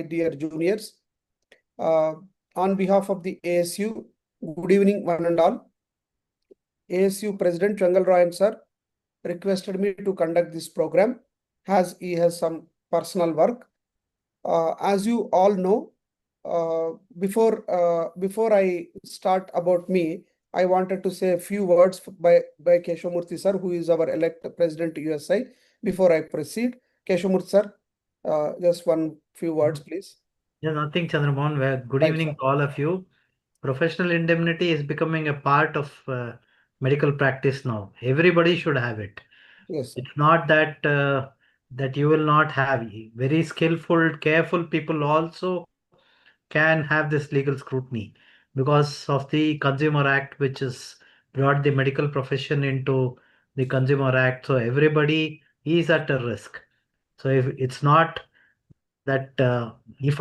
dear juniors. On behalf of the ASU, good evening, one and all. ASU President Changal Rayan sir requested me to conduct this program as he has some personal work. As you all know, before I start about me, I wanted to say a few words by Keshavamurthy sir, who is our elect President USI. Before I proceed, Keshavamurthy sir, just one few words, please. Yeah, nothing, Chandramohan. Well, good Right, evening sir. to all of you. Professional indemnity is becoming a part of medical practice now. Everybody should have it. Yes, sir. It's not that you will not have. Very skillful, careful people also can have this legal scrutiny because of the Consumer Act, which has brought the medical profession into the Consumer Act. So everybody is at a risk. So if it's not that if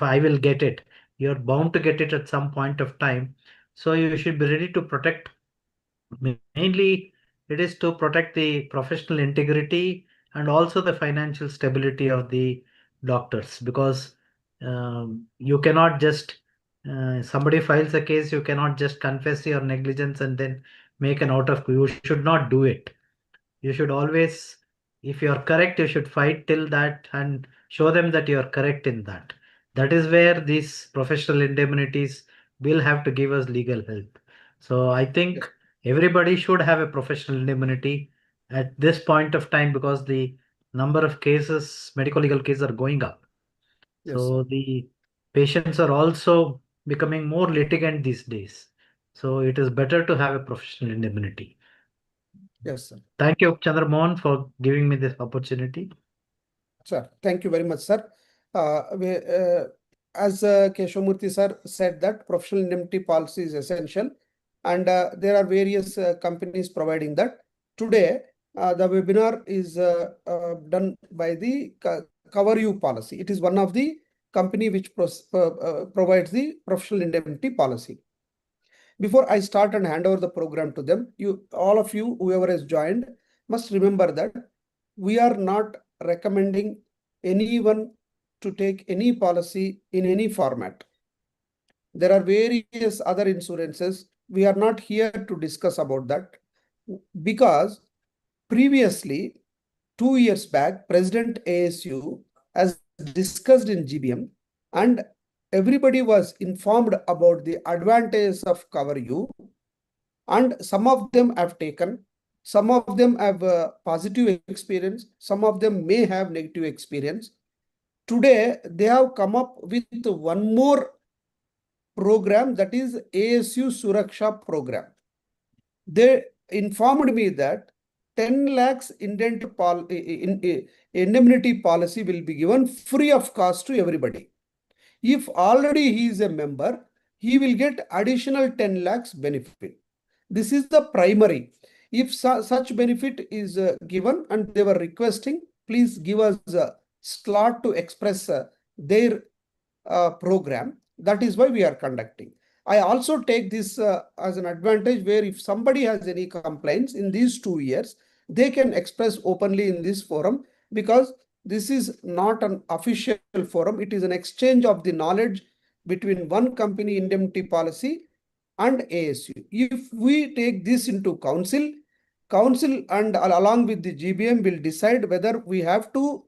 I will get it, you're bound to get it at some point of time. So you should be ready to protect. Mainly, it is to protect the professional integrity and also the financial stability of the doctors because you cannot just somebody files a case, you cannot just confess your negligence and then make an out of. You should not do it. You should always, if you are correct, you should fight till that and show them that you are correct in that. That is where these professional indemnities will have to give us legal help. So I think everybody should have a professional indemnity at this point of time because the number of cases, medical legal cases are going up. Yes, sir. So the patients are also becoming more litigant these days. So it is better to have a professional indemnity. Yes, sir. Thank you, Chandramohan, for giving me this opportunity. Sir, thank you very much, sir. As Keshavamurthy sir said that professional indemnity policy is essential, and there are various companies providing that. Today, the webinar is done by the Cover You policy. It is one of the company which provides the professional indemnity policy. Before I start and hand over the program to them, all of you, whoever has joined, must remember that we are not recommending anyone to take any policy in any format. There are various other insurances. We are not here to discuss about that because previously, 2 years back, President ASU has discussed in GBM and everybody was informed about the advantages of Cover You, and some of them have taken, some of them have a positive experience, some of them may have negative experience. Today, they have come up with one more program, that is ASU Suraksha program. They informed me that 10 lakhs indemnity policy will be given free of cost to everybody. If already he is a member, he will get additional 10 lakhs benefit. This is the primary. If such benefit is given and they were requesting, please give us a slot to express their program. That is why we are conducting. I also take this as an advantage where if somebody has any complaints in these 2 years, they can express openly in this forum because this is not an official forum. It is an exchange of the knowledge between one company indemnity policy and ASU. If we take this into council and along with the GBM will decide whether we have to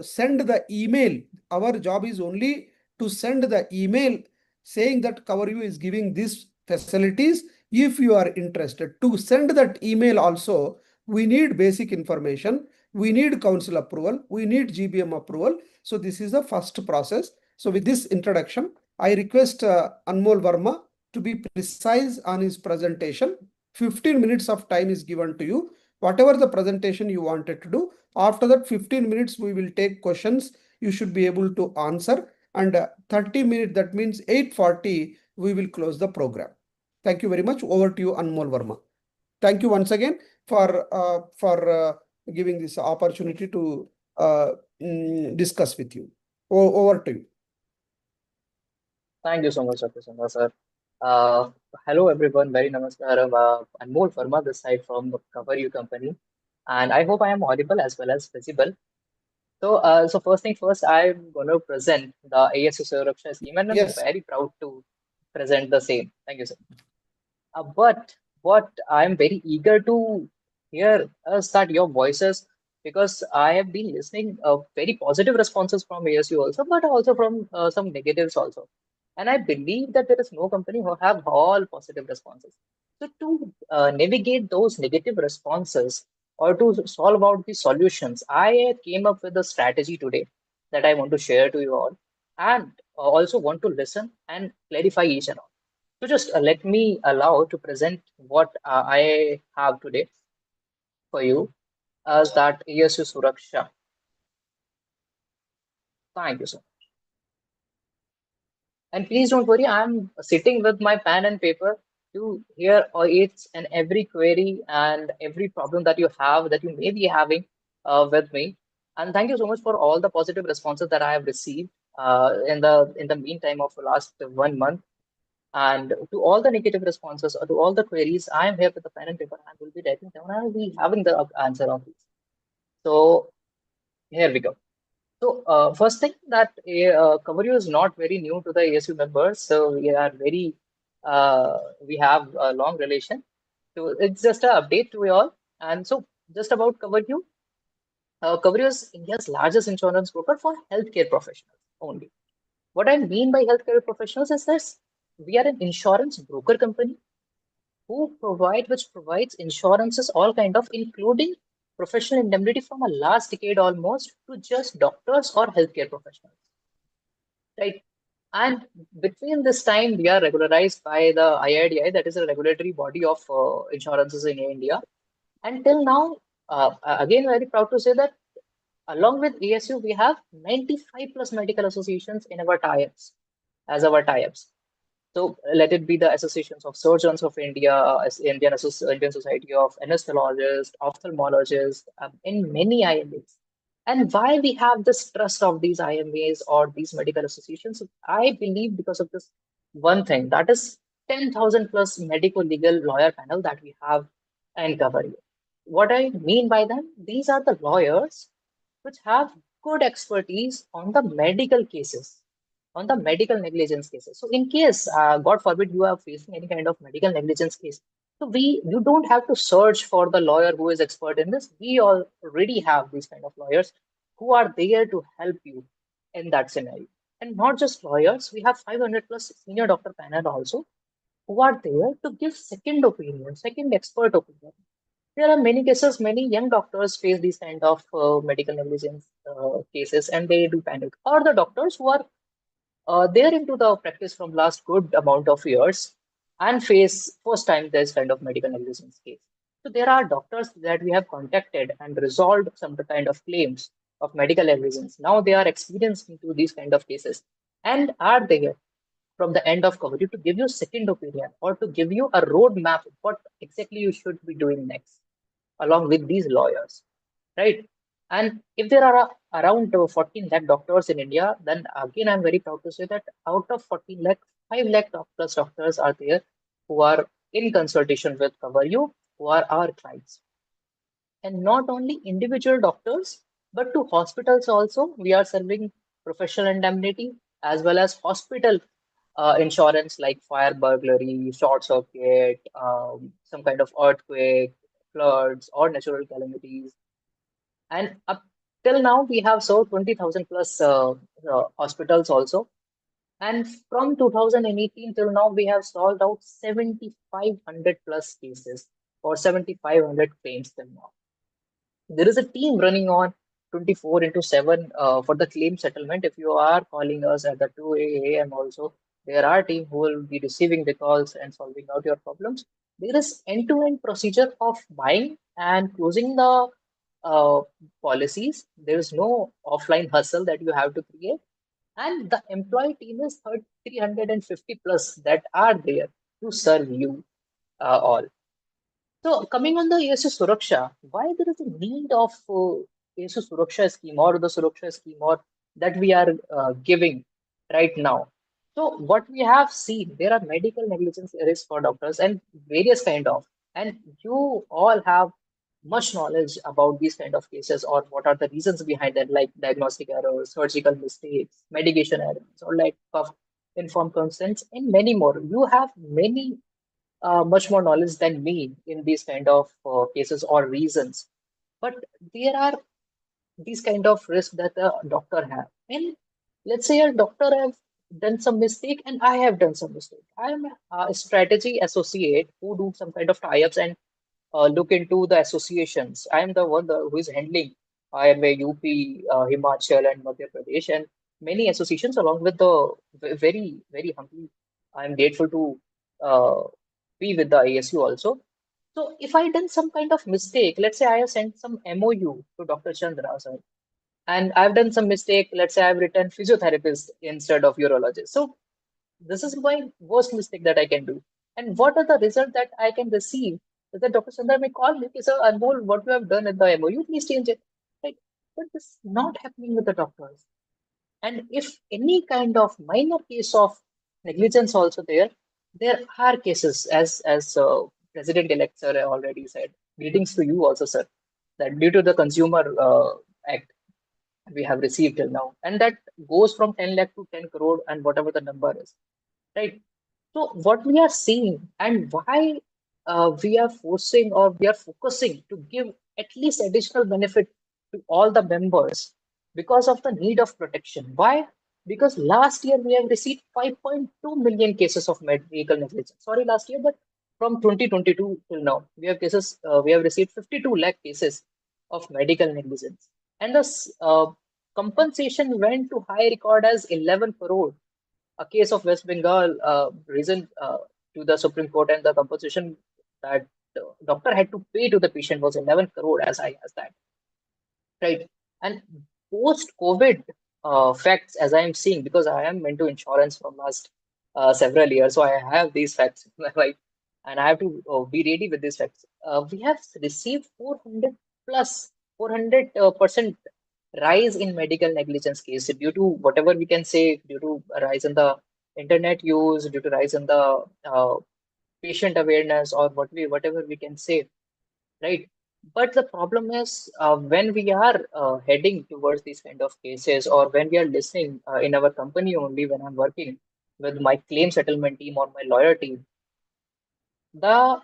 send the email. Our job is only to send the email saying that Cover You is giving these facilities. If you are interested to send that email also, we need basic information. We need council approval. We need GBM approval. So this is the first process. So with this introduction, I request Anmol Verma to be precise on his presentation. 15 minutes of time is given to you. Whatever the presentation you wanted to do, after that 15 minutes, we will take questions. You should be able to answer. And 30 minutes, that means 8:40, we will close the program. Thank you very much. Over to you, Anmol Verma. Thank you once again for giving this opportunity to discuss with you. Over to you. Thank you so much, Dr. Sangha, sir. Hello, everyone. Very namaskaram. Anmol Verma, this side from the Cover You company. And I hope I am audible as well as visible. So first thing first, I'm going to present the ASU Suraksha scheme, and I'm Yes. very proud to present the same. Thank you, sir. But what I'm very eager to hear is that your voices, because I have been listening very positive responses from ASU also, but also from some negatives also. And I believe that there is no company who have all positive responses. So to navigate those negative responses or to solve out the solutions, I came up with a strategy today that I want to share to you all, and also want to listen and clarify each and all. So just let me allow to present what I have today for you as that ASU Suraksha. Thank you, sir. And please don't worry, I'm sitting with my pen and paper to hear each and every query and every problem that you have, that you may be having with me. And thank you so much for all the positive responses that I have received in the meantime of the last 1 month. And to all the negative responses or to all the queries, I am here with the pen and paper and will be writing down and I will be having the answer of these. So here we go. So first thing that CoverU is not very new to the ASU members. So we have a long relation. So it's just an update to you all. And so just about CoverU, CoverU is India's largest insurance broker for healthcare professionals only. What I mean by healthcare professionals is this: we are an insurance broker company which provides insurances all kind of, including professional indemnity from a last decade almost to just doctors or healthcare professionals, right? And between this time, we are regularized by the IIDI, that is a regulatory body of insurances in India. Until now, again, very proud to say that along with ASU, we have 95 plus medical associations in our tie-ups, as our tie-ups. So let it be the Associations of Surgeons of India, Indian Society of Anesthesiologists, Ophthalmologists, in many IMAs. And why we have this trust of these IMAs or these medical associations, I believe because of this one thing, that is 10,000 plus medical legal lawyer panel that we have and cover. What I mean by them, these are the lawyers which have good expertise on the medical negligence cases. So in case, God forbid, you are facing any kind of medical negligence case, so you don't have to search for the lawyer who is expert in this. We already have these kind of lawyers who are there to help you in that scenario. And not just lawyers, we have 500 plus senior doctor panel also who are there to give second opinion, second expert opinion. There are many cases, many young doctors face these kind of medical negligence cases and they do panic. Or the doctors who are they're into the practice from last good amount of years and face first time this kind of medical negligence case. So there are doctors that we have contacted and resolved some kind of claims of medical negligence. Now they are experienced into these kind of cases and are there from the end of coverage to give you second opinion or to give you a roadmap of what exactly you should be doing next along with these lawyers, right? And if there are around 14 lakh doctors in India, then again, I'm very proud to say that out of 14 lakh, 5 lakh plus doctors are there who are in consultation with Cover You, who are our clients. And not only individual doctors, but to hospitals also, we are serving professional indemnity as well as hospital insurance like fire, burglary, short circuit, some kind of earthquake, floods, or natural calamities. And up till now, we have served 20,000 plus hospitals also. And from 2018 till now, we have solved out 7,500 plus cases or 7,500 claims till now. There is a team running on 24 into 7 for the claim settlement. If you are calling us at the 2 a.m. also, there are team who will be receiving the calls and solving out your problems. There is end-to-end procedure of buying and closing the uh, policies. There is no offline hustle that you have to create. And the employee team is 350 plus that are there to serve you all. So coming on the ASU Suraksha, why there is a need of ASU Suraksha scheme or the Suraksha scheme or that we are giving right now? So what we have seen, there are medical negligence risks for doctors and various kind of, and you all have much knowledge about these kind of cases or what are the reasons behind them, like diagnostic errors, surgical mistakes, medication errors, or lack of informed consents, and many more. You have many much more knowledge than me in these kind of cases or reasons. But there are these kind of risks that a doctor have. And let's say a doctor have done some mistake and I have done some mistake. I am a strategy associate who do some kind of tie-ups and look into the associations. I am the one who is handling IMA, UP, Himachal, and Madhya Pradesh, and many associations along with the very, very humbly. I am grateful to uh, be with the ASU also. So if I done some kind of mistake, let's say I have sent some MOU to Dr. Chandra, sir, and I've done some mistake. Let's say I've written physiotherapist instead of urologist. So this is my worst mistake that I can do. And what are the results that I can receive? Is that Dr. Sundar may call me, sir, Anmol, what you have done at the MOU, please change it. Right? But this is not happening with the doctors. And if any kind of minor case of negligence also there are cases, as President-elect sir already said. Greetings to you also, sir. That due to the Consumer Act we have received till now, and that goes from 10 lakh to 10 crore and whatever the number is, right? So what we are seeing and why we are forcing or we are focusing to give at least additional benefit to all the members because of the need of protection. Why? Because last year we have received 5.2 million cases of medical negligence. Sorry, last year, but from 2022 till now, we have received 52 lakh cases of medical negligence, and the compensation went to high record as 11 crore. A case of West Bengal reason to the Supreme Court, and the compensation that the doctor had to pay to the patient was 11 crore as high as that, right? And post-COVID facts, as I am seeing, because I am into insurance from last several years, so I have these facts, right? And I have to be ready with these facts. We have received 400 plus 400% rise in medical negligence cases due to whatever we can say, due to a rise in the internet use, due to rise in the patient awareness, or whatever we can say, right? But the problem is when we are heading towards these kind of cases, or when we are listening in our company only, when I'm working with my claim settlement team or my lawyer team, the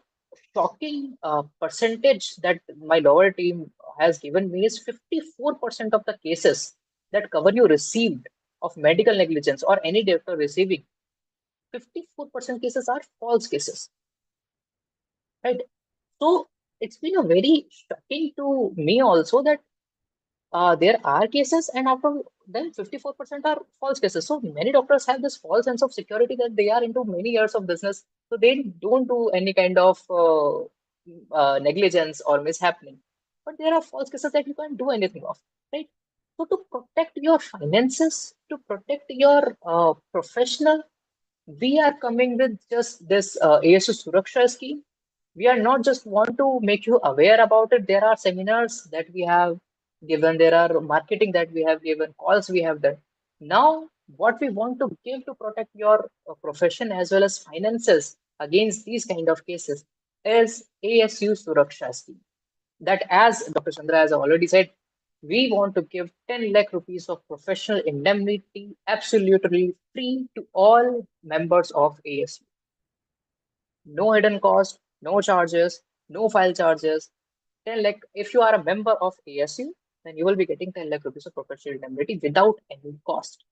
shocking percentage that my lawyer team has given me is 54% of the cases that Cover You received of medical negligence or any doctor receiving, 54% cases are false cases, right? So it's been a very shocking to me also that there are cases, and out of them, 54% are false cases. So many doctors have this false sense of security that they are into many years of business, so they don't do any kind of negligence or mishappening. But there are false cases that you can't do anything of, right? So to protect your finances, to protect your professional, we are coming with just this ASU Suraksha scheme. We are not just want to make you aware about it. There are seminars that we have given, there are marketing that we have given, calls we have done. Now, what we want to give to protect your profession as well as finances against these kind of cases is ASU Suraksha scheme. That, as Dr. Chandra has already said, we want to give 10 lakh rupees of professional indemnity absolutely free to all members of ASU. No hidden cost, no charges, no file charges. 10 lakh, if you are a member of ASU, then you will be getting 10 lakh rupees of professional indemnity without any cost.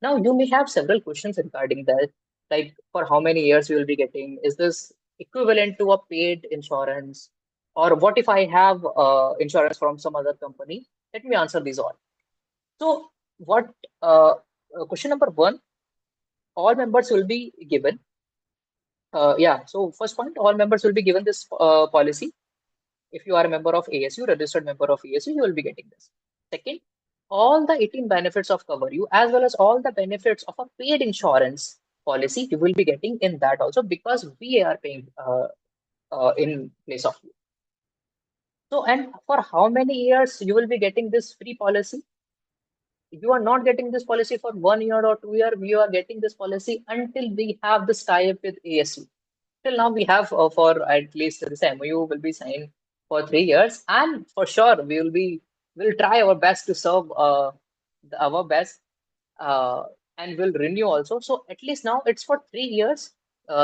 Now, you may have several questions regarding that, like for how many years you will be getting? Is this equivalent to a paid insurance? Or what if I have insurance from some other company? Let me answer these all. So, what question number one, all members will be given. Yeah, so first point, all members will be given this policy. If you are a member of ASU, registered member of ASU, you will be getting this. Second, all the 18 benefits of Cover You, as well as all the benefits of a paid insurance policy, you will be getting in that also, because we are paying in place of you. So, and for how many years you will be getting this free policy? You are not getting this policy for 1 year or 2 year. We are getting this policy until we have this tie-up with ASU. Till now, we have for at least this MOU will be signed for 3 years, and for sure we'll try our best to serve our best, uh, and will renew also. So at least now it's for 3 years.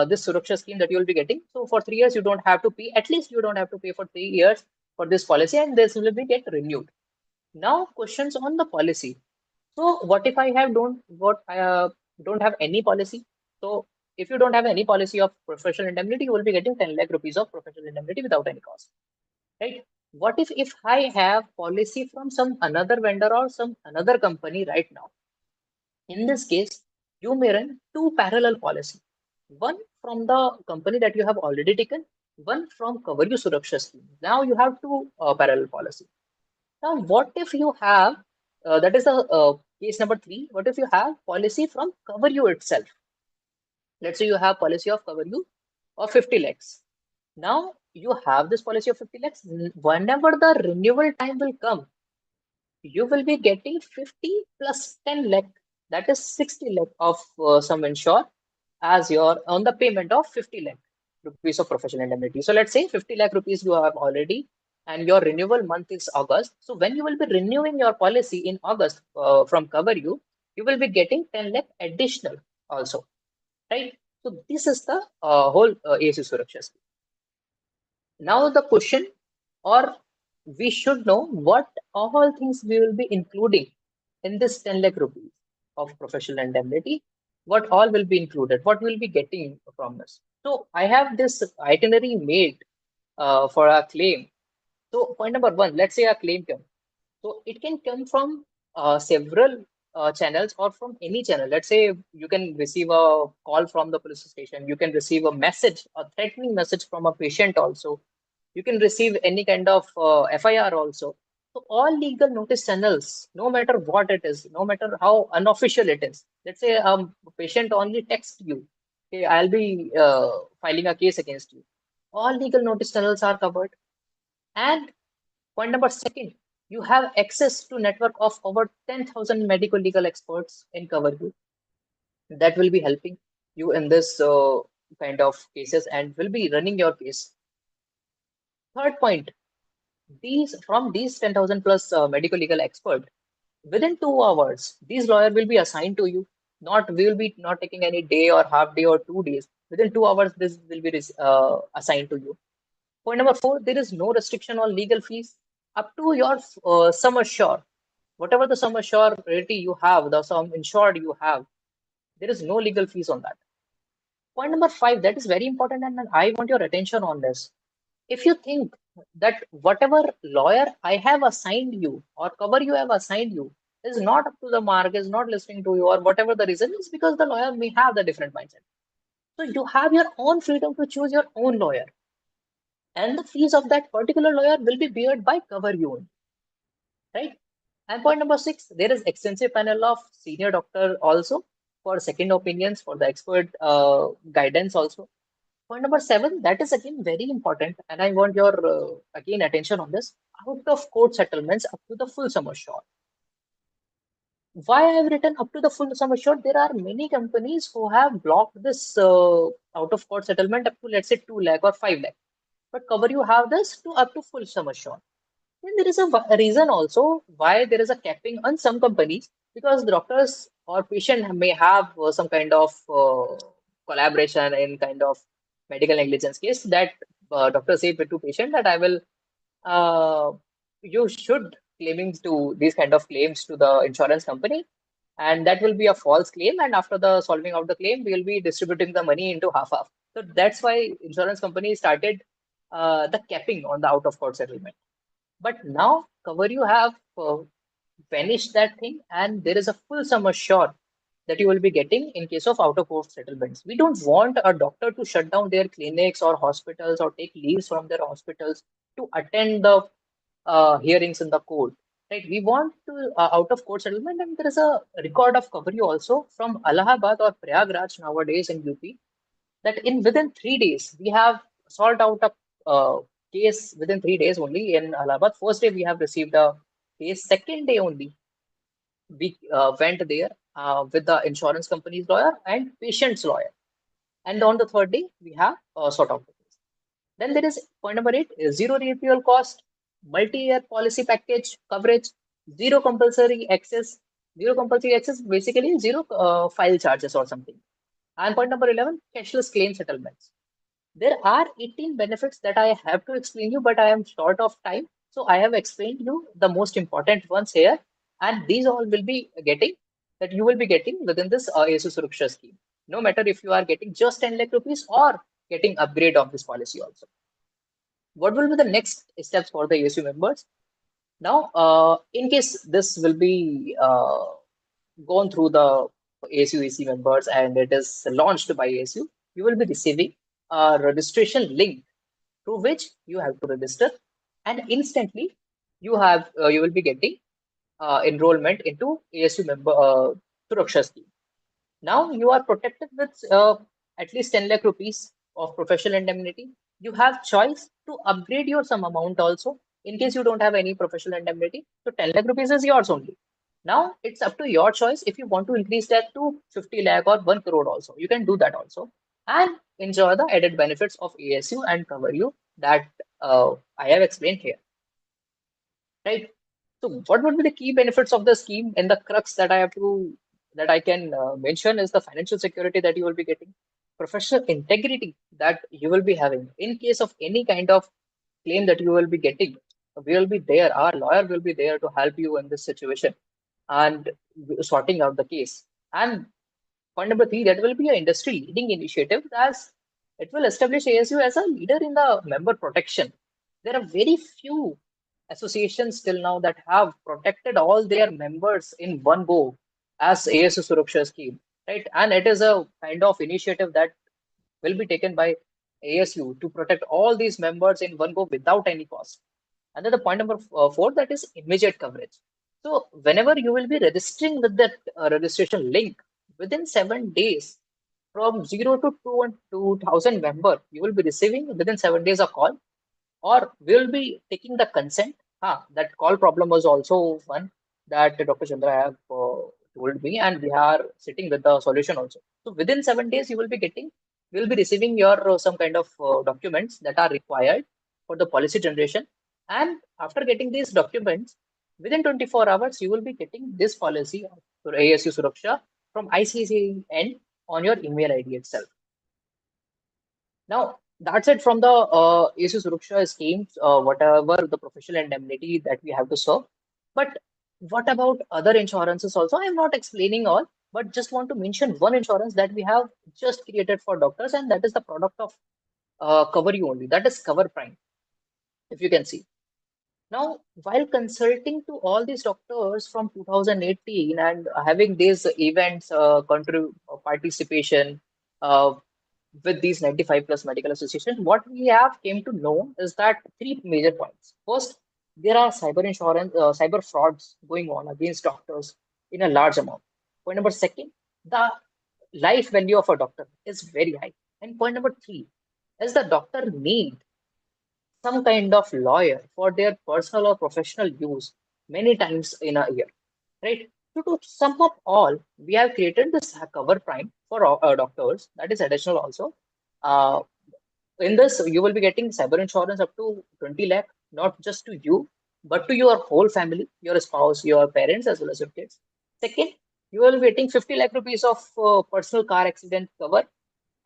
This Suraksha scheme that you will be getting. So for 3 years, you don't have to pay. At least you don't have to pay for 3 years for this policy, and this will be get renewed. Now, questions on the policy. So what if I have don't have any policy? So if you don't have any policy of professional indemnity, you will be getting 10 lakh rupees of professional indemnity without any cost, right? What if I have policy from some another vendor or some another company right now? In this case, you may run two parallel policy. One from the company that you have already taken, one from Cover You Suraksha scheme. Now you have two parallel policy. Now, what if you have, that is the case number three, what if you have policy from Cover You itself? Let's say you have policy of Cover You of 50 lakhs. Now you have this policy of 50 lakhs. Whenever the renewal time will come, you will be getting 50 plus 10 lakh, that is 60 lakh of sum insured as your on the payment of 50 lakh rupees of professional indemnity. So let's say 50 lakh rupees you have already, and your renewal month is August. So when you will be renewing your policy in August from Cover You, you will be getting 10 lakh additional also, right? So this is the whole ASU Suraksha scheme. Now the question, or we should know what all things we will be including in this 10 lakh rupees of professional indemnity. What all will be included? What will be getting from this? So I have this itinerary made for a claim. So point number one, let's say a claim comes. So it can come from several channels or from any channel. Let's say you can receive a call from the police station. You can receive a message, a threatening message from a patient also. You can receive any kind of FIR also. So all legal notice channels, no matter what it is, no matter how unofficial it is. Let's say a patient only texts you, okay, I'll be filing a case against you. All legal notice channels are covered. And point number second, you have access to network of over 10,000 medical legal experts in Cover You that will be helping you in this kind of cases and will be running your case. Third point, these 10,000 plus medical legal expert, within 2 hours, these lawyer will be assigned to you. Not we will be not taking any day or half day or 2 days. Within 2 hours, this will be assigned to you. Point number four, there is no restriction on legal fees up to your sum assured. Whatever the sum assurity you have, the sum insured you have, there is no legal fees on that. Point number five, that is very important, and I want your attention on this. If you think that whatever lawyer I have assigned you or Cover You have assigned you is not up to the mark, is not listening to you, or whatever the reason is, because the lawyer may have the different mindset. So you have your own freedom to choose your own lawyer, and the fees of that particular lawyer will be beared by Cover You, right? And point number six, there is extensive panel of senior doctor also for second opinions, for the expert guidance also. Point number seven, that is again very important, and I want your again attention on this. Out of court settlements up to the full sum assured. Why I have written up to the full sum assured? There are many companies who have blocked this out of court settlement up to, let's say, 2 lakh or 5 lakh. But Cover You have this to up to full sum assured. Then there is a reason also why there is a capping on some companies, because the doctors or patient may have some kind of collaboration in kind of medical negligence case, that doctor say to patient that I will uh, you should claiming to these kind of claims to the insurance company, and that will be a false claim, and after the solving of the claim we will be distributing the money into half. So that's why insurance company started the capping on the out of court settlement. But now Cover You have vanished that thing, and there is a full sum assured that you will be getting in case of out of court settlements. We don't want a doctor to shut down their clinics or hospitals or take leaves from their hospitals to attend the hearings in the court. Right? We want to out of court settlement, and there is a record of Cover You also from Allahabad or Prayagraj nowadays in UP, that in within 3 days we have solved out a case within 3 days only in Allahabad. First day we have received a case. Second day only we went there with the insurance company's lawyer and patient's lawyer. And on the third day we have sort out the case. Then there is point number 8, zero renewal cost, multi-year policy package coverage, zero compulsory access. Zero compulsory access basically zero file charges or something. And point number 11, cashless claim settlements. There are 18 benefits that I have to explain you, but I am short of time. So I have explained you the most important ones here. And these all will be getting that you will be getting within this ASU Suraksha scheme. No matter if you are getting just 10 lakh rupees or getting upgrade of this policy also. What will be the next steps for the ASU members? Now, in case this will be gone through the ASU EC members and it is launched by ASU, you will be receiving a registration link through which you have to register, and instantly you will be getting enrollment into ASU member Suraksha scheme. Now you are protected with at least 10 lakh rupees of professional indemnity. You have choice to upgrade your some amount also in case you don't have any professional indemnity. So 10 lakh rupees is yours only. Now it's up to your choice if you want to increase that to 50 lakh or 1 crore also. You can do that also and enjoy the added benefits of ASU and cover you that I have explained here. Right. So what would be the key benefits of the scheme? And the crux that I can mention is the financial security that you will be getting, professional integrity that you will be having in case of any kind of claim that you will be getting. We will be there. Our lawyer will be there to help you in this situation and sorting out the case. And point number 3, that will be an industry leading initiative as it will establish ASU as a leader in the member protection. There are very few associations till now that have protected all their members in one go as ASU Suraksha scheme, right? And it is a kind of initiative that will be taken by ASU to protect all these members in one go without any cost. And then the point number 4, that is immediate coverage. So whenever you will be registering with that registration link within 7 days from 0 to 2,000 member, you will be receiving within 7 days a call, or we'll be taking the consent. That call problem was also one that Dr. Chandra have told me, and we are sitting with the solution also. So within 7 days, you will be getting, we will be receiving your some kind of documents that are required for the policy generation. And after getting these documents, within 24 hours, you will be getting this policy for ASU Suraksha from ICC end on your email ID itself. Now, that's it from the ASU Suraksha schemes, whatever the professional indemnity that we have to serve. But what about other insurances also? I'm not explaining all, but just want to mention one insurance that we have just created for doctors, and that is the product of Cover You only. That is Cover Prime, if you can see. Now, while consulting to all these doctors from 2018 and having these events, participation, uh, with these 95 plus medical associations, what we have came to know is that three major points. First, there are cyber insurance, cyber frauds going on against doctors in a large amount. Point number second, the life value of a doctor is very high. And point number 3, is the doctor need some kind of lawyer for their personal or professional use many times in a year, right? So to sum up all, we have created this cover prime for doctors. That is additional also. Uh, in this, you will be getting cyber insurance up to 20 lakh, not just to you, but to your whole family, your spouse, your parents, as well as your kids. Second, you will be getting 50 lakh rupees of personal car accident cover.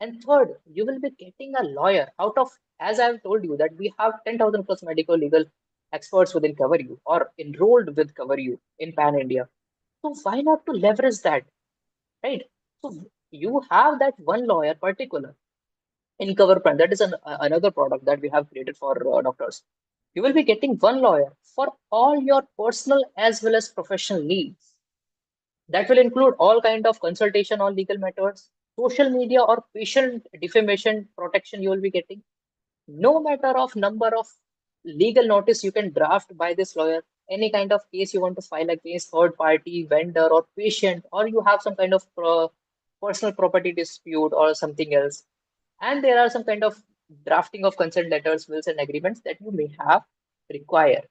And third, you will be getting a lawyer out of, as I've told you, that we have 10,000 plus medical legal experts within Cover You or enrolled with Cover You in Pan India. So why not to leverage that, right? So you have that one lawyer particular in Cover Prime. That is another product that we have created for doctors. You will be getting one lawyer for all your personal as well as professional needs. That will include all kind of consultation on legal matters, social media or patient defamation protection you will be getting. No matter of number of legal notice you can draft by this lawyer, any kind of case you want to file against third party, vendor or patient, or you have some kind of personal property dispute or something else. And there are some kind of drafting of consent letters, wills and agreements that you may have require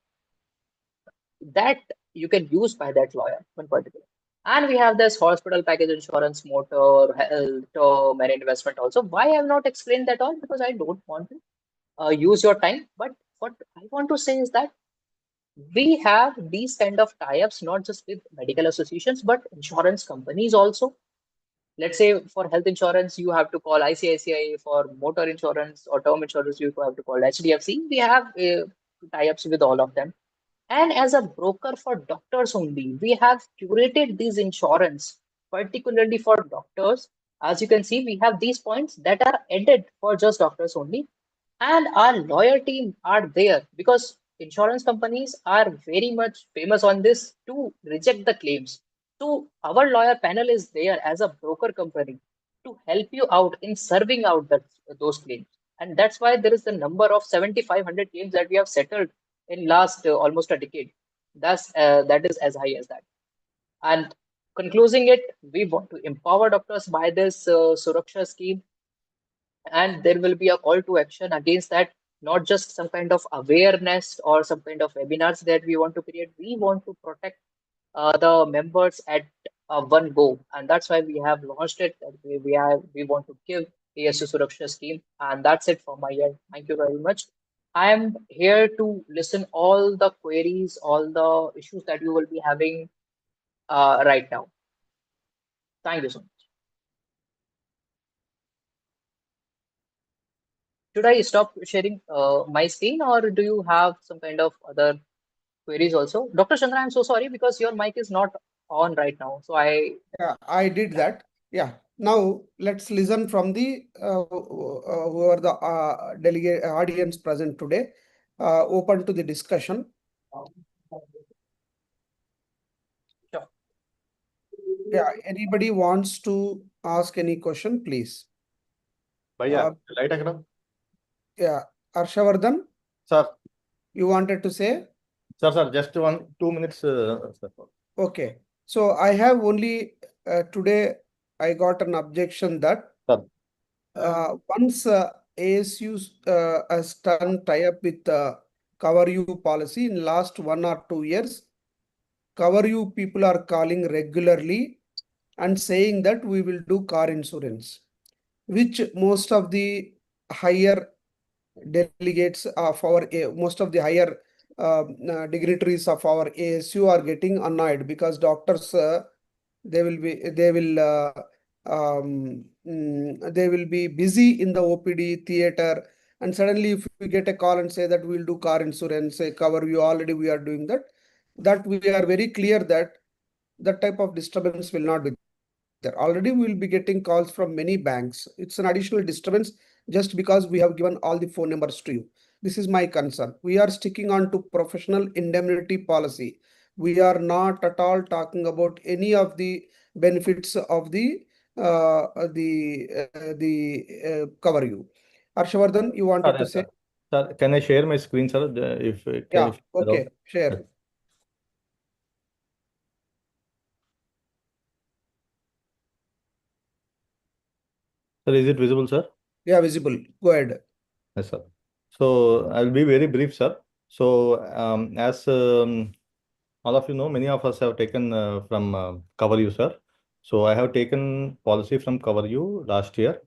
that you can use by that lawyer in particular. And we have this hospital package insurance, motor, health, term, and investment also. Why I have not explained that all? Because I don't want to. use your time. But what I want to say is that we have these kind of tie-ups not just with medical associations but insurance companies also. Let's say for health insurance, you have to call ICICI. For motor insurance or term insurance, you have to call HDFC. We have tie-ups with all of them. And as a broker for doctors only, we have curated these insurance particularly for doctors. As you can see, we have these points that are added for just doctors only. And our lawyer team are there because insurance companies are very much famous on this to reject the claims. So our lawyer panel is there as a broker company to help you out in serving out those claims. And that's why there is the number of 7,500 claims that we have settled in last almost a decade. That is as high as that. And concluding it, we want to empower doctors by this Suraksha scheme, and there will be a call to action against that. Not just some kind of awareness or some kind of webinars that we want to create. We want to protect the members at one go, and that's why we have launched it. That we want to give ASU Suraksha scheme, and that's it from my end. Thank you very much. I am here to listen all the queries, all the issues that you will be having right now. Thank you so much. Should I stop sharing my screen, or do you have some kind of other queries also? Dr. Chandra, I'm so sorry because your mic is not on right now. So Yeah, I did that. Yeah. Now let's listen from the who are the delegate audience present today. Open to the discussion. sure. Yeah. Anybody wants to ask any question, please. भैया Uh, light है क्या yeah. Arshavardhan, sir you wanted to say? Sir just 1-2 minutes sir. Okay. So I have only today I got an objection that Sir. once ASU has done tie-up with Cover You policy in last 1 or 2 years, Cover You people are calling regularly and saying that we will do car insurance, which most of the higher delegates of our most of the higher dignitaries of our ASU are getting annoyed because doctors they will be busy in the OPD theater, and suddenly if we get a call and say that we'll do car insurance, say cover you already we are doing that, that we are very clear that that type of disturbance will not be there. Already we will be getting calls from many banks. It's an additional disturbance just because we have given all the phone numbers to you. This is my concern. We are sticking on to professional indemnity policy. We are not at all talking about any of the benefits of the cover you. Arshavardhan, you wanted to say? Sir, can I share my screen, sir? If Yeah, if okay, share. Sir, is it visible, sir? Yeah, visible. Go ahead. Yes, sir. So I'll be very brief, sir. So as all of you know, many of us have taken from Cover You, sir. So I have taken policy from Cover You last year.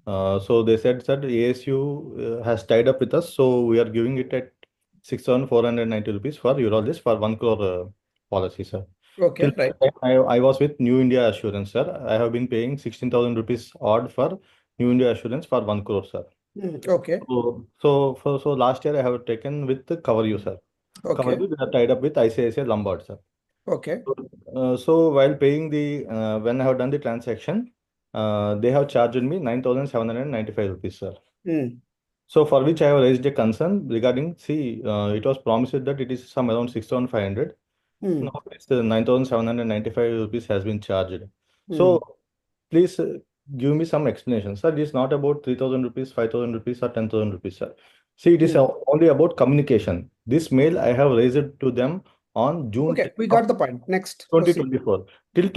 So they said that ASU has tied up with us, so we are giving it at 6,490 rupees for urologist for 1 crore policy, sir. Okay, Till right. that time, I was with New India Assurance, sir. I have been paying 16,000 rupees odd for New India Assurance for 1 crore, sir. Okay, So last year I have taken with the Cover You, sir. Cover okay, You, they are tied up with ICICI Lombard, sir. okay. So while paying the when I have done the transaction, they have charged me 9,795 rupees, sir. Hmm. So for which I have raised a concern regarding, see, it was promised that it is some around 6,500. Hmm. Now it's 9,795 rupees has been charged. Hmm. So please give me some explanation, sir. It is not about 3,000 rupees, 5,000 rupees, or 10,000 rupees, sir. See, it is only about communication. This mail I have raised to them on June Okay, we 10th of got the point. Next, proceed. 2024. Till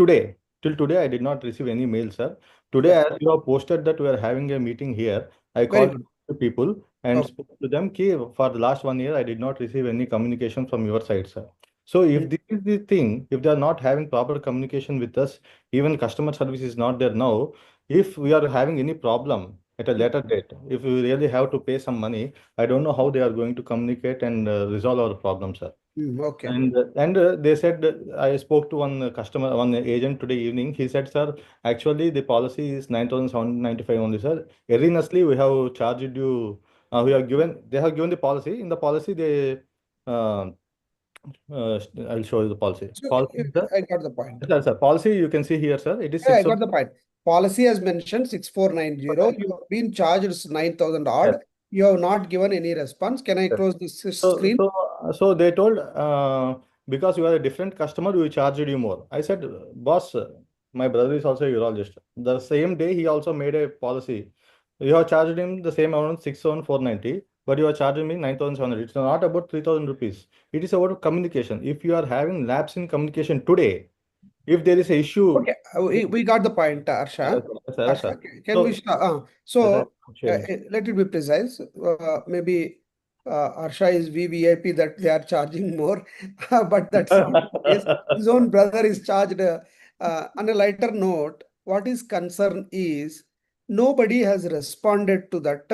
today, I did not receive any mail, sir. Today, Yes. as you have posted that we are having a meeting here, I Very called good. the people and Okay. spoke to them ki for the last 1 year, I did not receive any communication from your side, sir. So if this is the thing, if they are not having proper communication with us, even customer service is not there now, if we are having any problem, at a later date. If we really have to pay some money, I don't know how they are going to communicate and resolve our problem, sir. Okay. And they said, I spoke to one customer, one agent today evening. He said, sir, actually the policy is 9,795 only, sir. Erroneously, we have charged you. They have given the policy. In the policy, they, uh, I'll show you the policy. So Policy, sir. I got the point. Sir, policy you can see here, sir. It is Yeah, I 6. got the point. Policy has mentioned 6490. You have been charged 9,000 Yes. odd. You have not given any response. Can I Yes. close this So, screen? so they told, because you are a different customer, we charged you more. I said, boss, my brother is also a urologist. The same day, he also made a policy. You have charged him the same amount, 6,490, but you are charging me 9,700. It's not about 3,000 rupees. It is about communication. If you are having lapse in communication today, if there is an issue. Okay, we got the point, Arsha. Sir. Arsha, can we start? Yes, I'm sharing. Let it be precise. Maybe Arsha is VVIP that they are charging more, but that's not the case. His own brother is charged. On a lighter note, what is concern is nobody has responded to that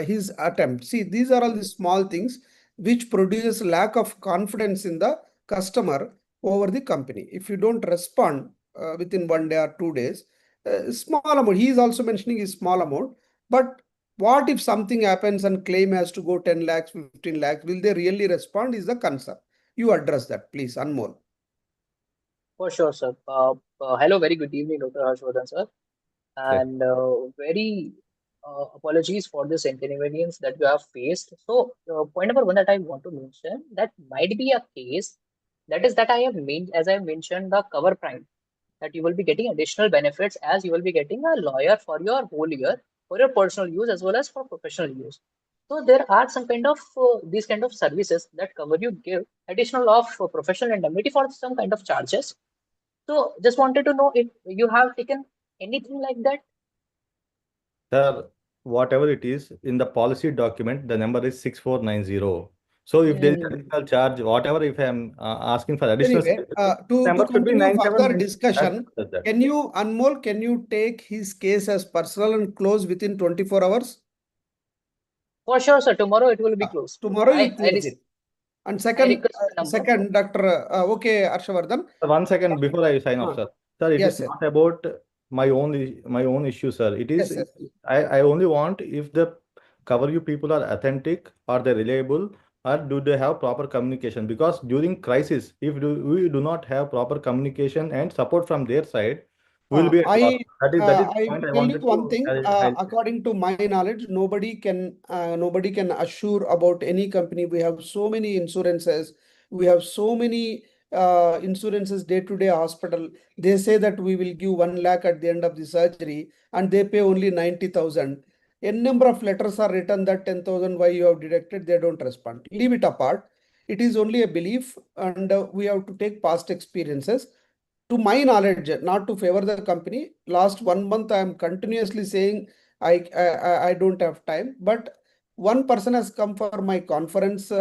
his attempt. See, these are all the small things which produces lack of confidence in the customer over the company. If you don't respond within 1 day or 2 days, small amount. He is also mentioning is small amount. But what if something happens and claim has to go 10 lakhs, 15 lakhs? Will they really respond? Is the concern. You address that, please, Anmol. For sure, sir. Hello, very good evening, Dr. Harshvardhan, sir. And very apologies for this inconvenience that you have faced. So, point number one that I want to mention, that might be a case that is that I have made, as I mentioned, the cover prime, that you will be getting additional benefits as you will be getting a lawyer for your whole year for your personal use as well as for professional use. So there are some kind of these kind of services that cover you give additional of professional indemnity for some kind of charges. So just wanted to know if you have taken anything like that. Sir, whatever it is, in the policy document, the number is 6490. So if there is additional charge, whatever, if I'm asking for additional Anyway, services, to number should be continue further 9790. discussion, can you, Anmol, can you take his case as personal and close within 24 hours? For sure, sir. Tomorrow it will be closed. Tomorrow you I close it. And I request the number. second, Dr. Okay, Harshavardhan. 1 second before I sign off, sir. Sir, it Yes, is not about my own issue, sir. It is, Yes. I only want if the cover you people are authentic, are they reliable, or do they have proper communication? Because during crisis, if we do not have proper communication and support from their side, we will be at loss. That is the I point I tell you wanted one to thing. highlight. According to my knowledge, nobody can assure about any company. We have so many insurances. We have so many insurances day to day hospital. They say that we will give 1 lakh at the end of the surgery, and they pay only 90,000. A number of letters are written that 10,000 why you have deducted. They don't respond. Leave it apart. It is only a belief, and we have to take past experiences. To my knowledge, not to favor the company, last 1 month I am continuously saying I don't have time. But one person has come for my conference.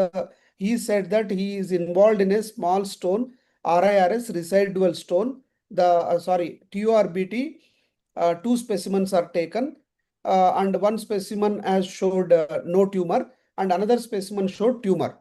He said that he is involved in a small stone, RIRS residual stone. The TURBT. Two specimens are taken, and one specimen has showed no tumor, and another specimen showed tumor.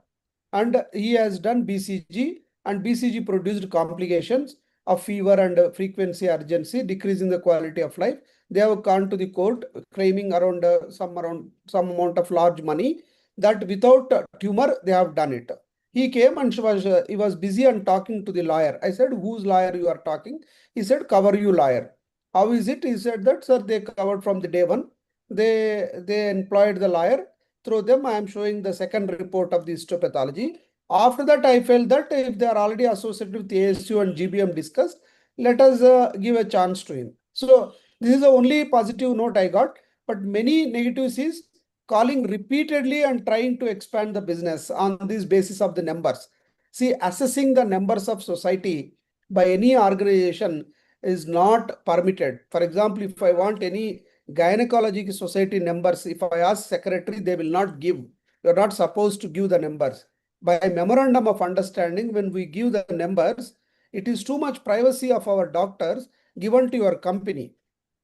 And he has done BCG, and BCG produced complications of fever and frequency urgency, decreasing the quality of life. They have gone to the court claiming around some amount of large money, that without tumor they have done it. He came and he was busy and talking to the lawyer. I said, whose lawyer you are talking? He said, Cover You lawyer. How is it? He said that, sir, they covered from the day one. They employed the lawyer. Through them, I am showing the second report of the histopathology. After that, I felt that if they are already associated with ASU and GBM discussed, let us give a chance to him. So this is the only positive note I got. But many negatives is calling repeatedly and trying to expand the business on this basis of the numbers. See, assessing the numbers of society by any organization is not permitted. For example, if I want any gynecology society numbers, if I ask secretary, they will not give. You are not supposed to give the numbers. By memorandum of understanding, when we give the numbers, it is too much privacy of our doctors given to your company.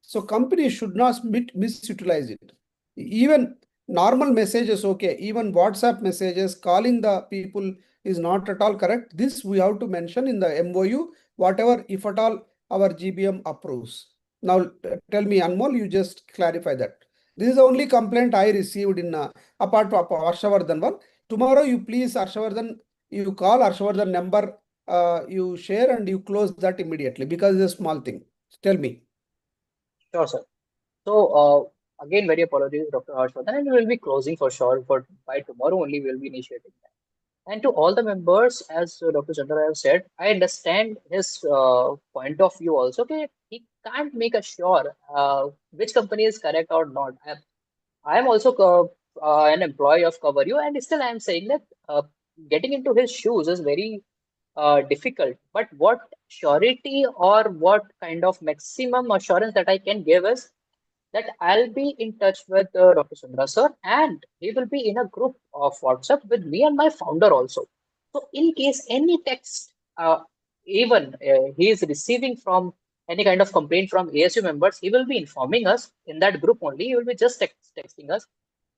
So companies should not misutilize it. Even normal messages, okay, even WhatsApp messages, calling the people is not at all correct. This we have to mention in the MOU, whatever, if at all our GBM approves. Now tell me, Anmol, you just clarify that. This is the only complaint I received in apart from Harshavardhan one. Tomorrow you please Harshavardhan, you call Harshavardhan number, you share and you close that immediately because it's a small thing. Tell me. Sure, sir. So, again, very apologies, Dr. Harshvardhan, and we will be closing for sure. For by tomorrow only, we will be initiating that. And to all the members, as Dr. Chandra have said, I understand his point of view also. Okay, he can't make a sure which company is correct or not. I am also an employee of Cover You, and still I am saying that getting into his shoes is very difficult. But what surety or what kind of maximum assurance that I can give is that I'll be in touch with Dr. Sundra sir, and he will be in a group of WhatsApp with me and my founder also. So, in case any text, even he is receiving from any kind of complaint from ASU members, he will be informing us in that group only. He will be just texting us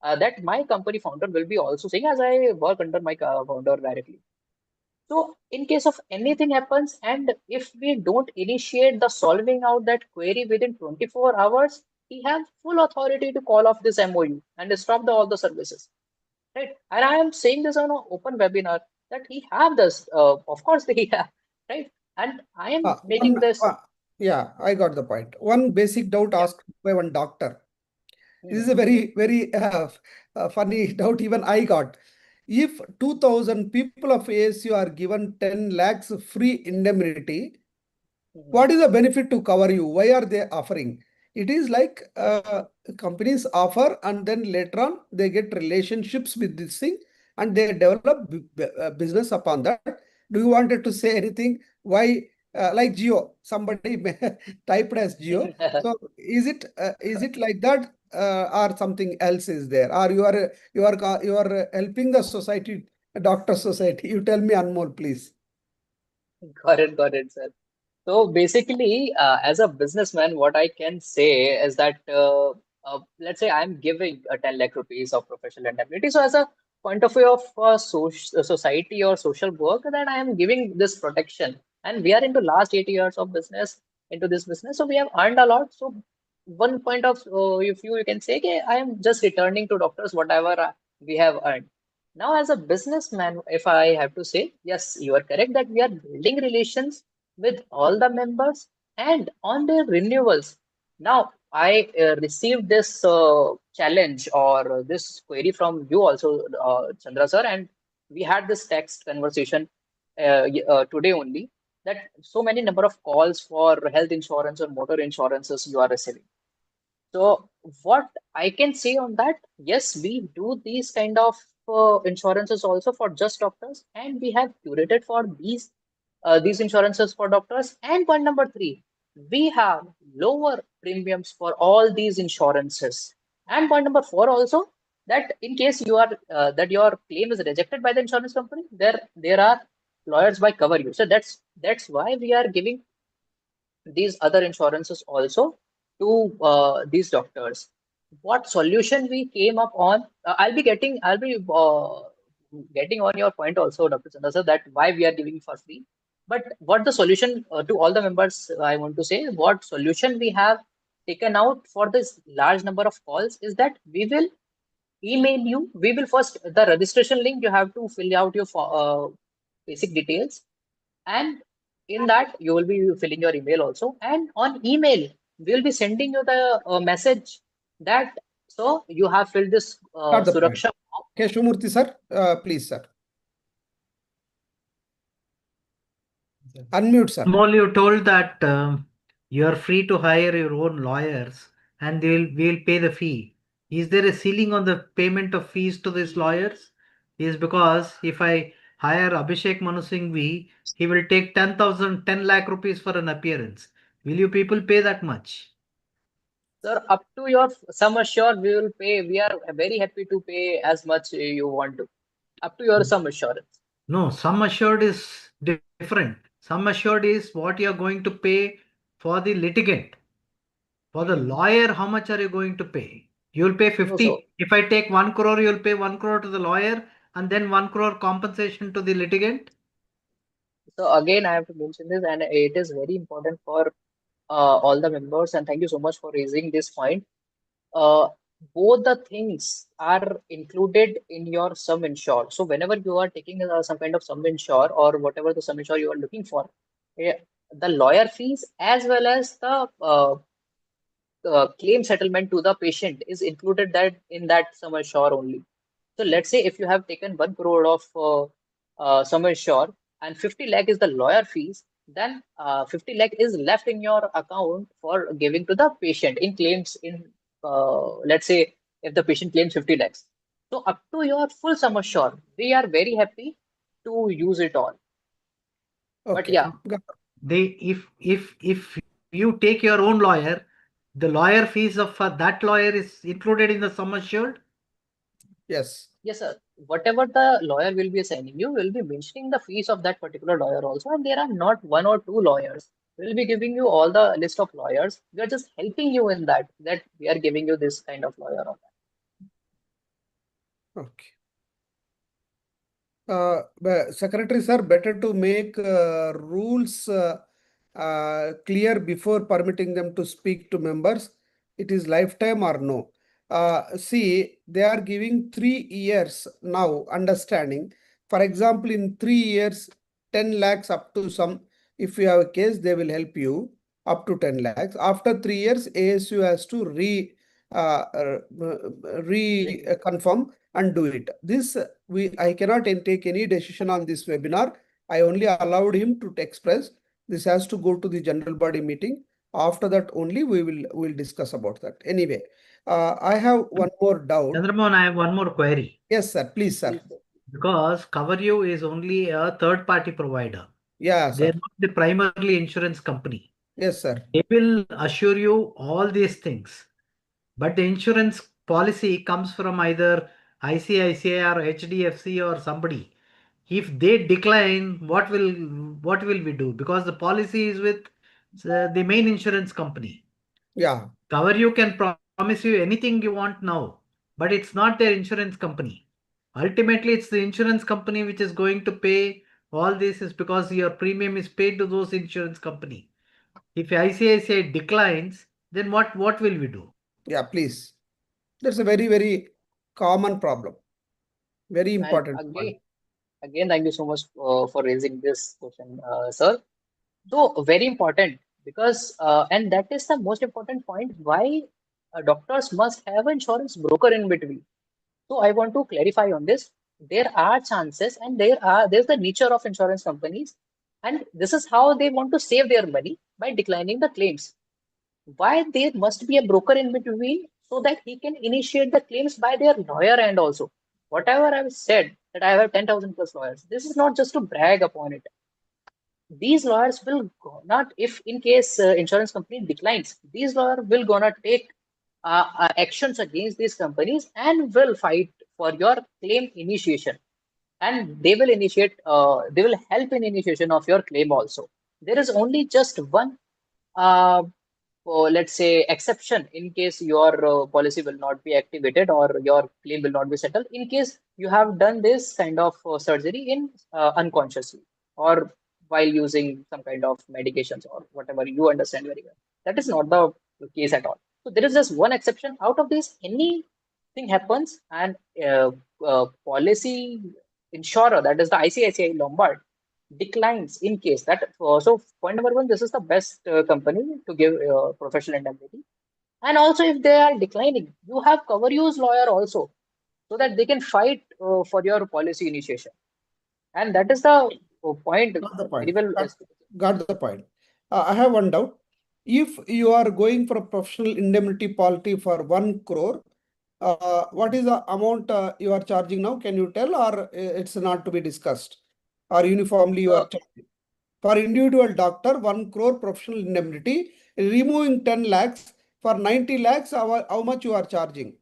that my company founder will be also saying, as I work under my founder directly. So, in case of anything happens, and if we don't initiate the solving out that query within 24 hours, he has full authority to call off this MOU and stop all the services, right? And I am saying this on an open webinar that he have this, of course he have, right? And I am making this, Yeah, I got the point. One basic doubt yeah. asked by one doctor. This is Mhm. a very, very funny doubt even I got. If 2000 people of ASU are given 10 lakhs free indemnity, Mhm. what is the benefit to Cover You? Why are they offering? It is like companies offer and then later on they get relationships with this thing and they develop business upon that. Do you wanted to say anything? Why like Geo? Somebody typed as Geo. So is it like that or something else is there? Or you are helping the society, doctor society? You tell me, Anmol, please. Got it, sir. So basically, as a businessman, what I can say is that let's say I'm giving 10 lakh rupees of professional indemnity. So as a point of view of society or social work, that I am giving this protection. And we are into last 8 years of business into this business, so we have earned a lot. So one point of if you can say, okay, I am just returning to doctors whatever we have earned. Now, as a businessman, if I have to say, yes, you are correct that we are building relations with all the members and on their renewals. Now, I received this challenge or this query from you also, Chandra sir, and we had this text conversation today only that so many number of calls for health insurance or motor insurances you are receiving. So what I can say on that, yes, we do these kind of insurances also for just doctors, and we have curated for these insurances for doctors. And point number three, we have lower premiums for all these insurances. And point number four also, that in case you are that your claim is rejected by the insurance company, there are lawyers by cover you. So that's why we are giving these other insurances also to these doctors. What solution we came up on? I'll be getting on your point also, Dr. Chandra sir, that why we are giving for free. But what the solution to all the members, I want to say, what solution we have taken out for this large number of calls is that we will email you. We will first the registration link. You have to fill out your basic details, and in that you will be filling your email also, and on email we will be sending you the message that so you have filled this Got the point. suraksha form. Keshumurthy sir, please sir. Unmute sir. Anmol, you told that you're free to hire your own lawyers and we'll pay the fee. Is there a ceiling on the payment of fees to these lawyers? Is because if I hire Abhishek Manu Singhvi, he will take 10 lakh rupees for an appearance. Will you people pay that much? Sir, up to your sum assured we will pay. We are very happy to pay as much you want to, up to your sum assurance. No, sum assured is different. Sum assured is what you're going to pay for the litigant. For the lawyer, how much are you going to pay? You'll pay No, 50. If I take 1 crore, you'll pay 1 crore to the lawyer and then 1 crore compensation to the litigant. so again, I have to mention this, and it is very important for all the members. And thank you so much for raising this point. uh, Both the things are included in your sum insured. So whenever you are taking some kind of sum insured or whatever the sum insured you are looking for, eh, the lawyer fees as well as the claim settlement to the patient is included that in that sum assured only. So let's say if you have taken 1 crore of sum assured and 50 lakh is the lawyer fees, then 50 lakh is left in your account for giving to the patient in claims in let's say if the patient claims 50 lakhs. So up to your full sum assured, we are very happy to use it all. But Okay. yeah, If you take your own lawyer, the lawyer fees of that lawyer is included in the sum assured. Yes. yes, sir. Whatever the lawyer will be assigning you, will be mentioning the fees of that particular lawyer also. And there are not one or two lawyers. We'll be giving you all the list of lawyers. We are just helping you in that we are giving you this kind of lawyer or Okay. Secretary sir, better to make rules clear before permitting them to speak to members. It is lifetime or no. See, they are giving 3 years now, understanding. For example, in 3 years, 10 lakhs up to some, if you have a case, they will help you up to 10 lakhs. After 3 years, ASU has to that. reconfirm and do it. This I cannot take any decision on this webinar. I only allowed him to express. This has to go to the general body meeting. After that only we will discuss about that. Anyway, I have one more doubt. Chandramohan, I have one more query. Yes, sir. Please, sir. Please, sir. Because Cover You is only a third party provider. Yeah, They're sir. not the primarily insurance company. Yes, sir. They will assure you all these things. But the insurance policy comes from either ICICI or HDFC or somebody. If they decline, what will we do? Because the policy is with the main insurance company. Yeah. Cover You can promise you anything you want now, but it's not their insurance company. Ultimately, it's the insurance company which is going to pay all this is because your premium is paid to those insurance company. If ICICI declines, then what will we do? Yeah, please. That's a very, very common problem. Very And important point. again, thank you so much for raising this question, sir. So very important because and that is the most important point why doctors must have an insurance broker in between. So I want to clarify on this. There are chances and there's the nature of insurance companies, and this is how they want to save their money by declining the claims. Why there must be a broker in between so that he can initiate the claims by their lawyer and also. Whatever I've said that I have 10,000 plus lawyers, this is not just to brag upon it. These lawyers will not, if in case insurance company declines, these lawyers will gonna take actions against these companies and will fight for your claim initiation, and they will help in initiation of your claim also. There is only just one uh, let's say exception in case your policy will not be activated or your claim will not be settled in case you have done this kind of surgery in unconsciously or while using some kind of medications or whatever you understand very well. That is not the case at all. So there is just one exception out of this. Anything happens and policy insurer, that is the ICICI Lombard, declines in case that. So point number one, this is the best company to give professional indemnity. And also, if they are declining, you have cover use lawyer also, so that they can fight for your policy initiation. And that is the point Got the very point. well. Got the point. I have one doubt. If you are going for a professional indemnity policy for 1 crore, what is the amount you are charging now? Can you tell, or it's not to be discussed? Or uniformly you are So, charging? For individual doctor, 1 crore professional indemnity, removing 10 lakhs, for 90 lakhs, how much you are charging?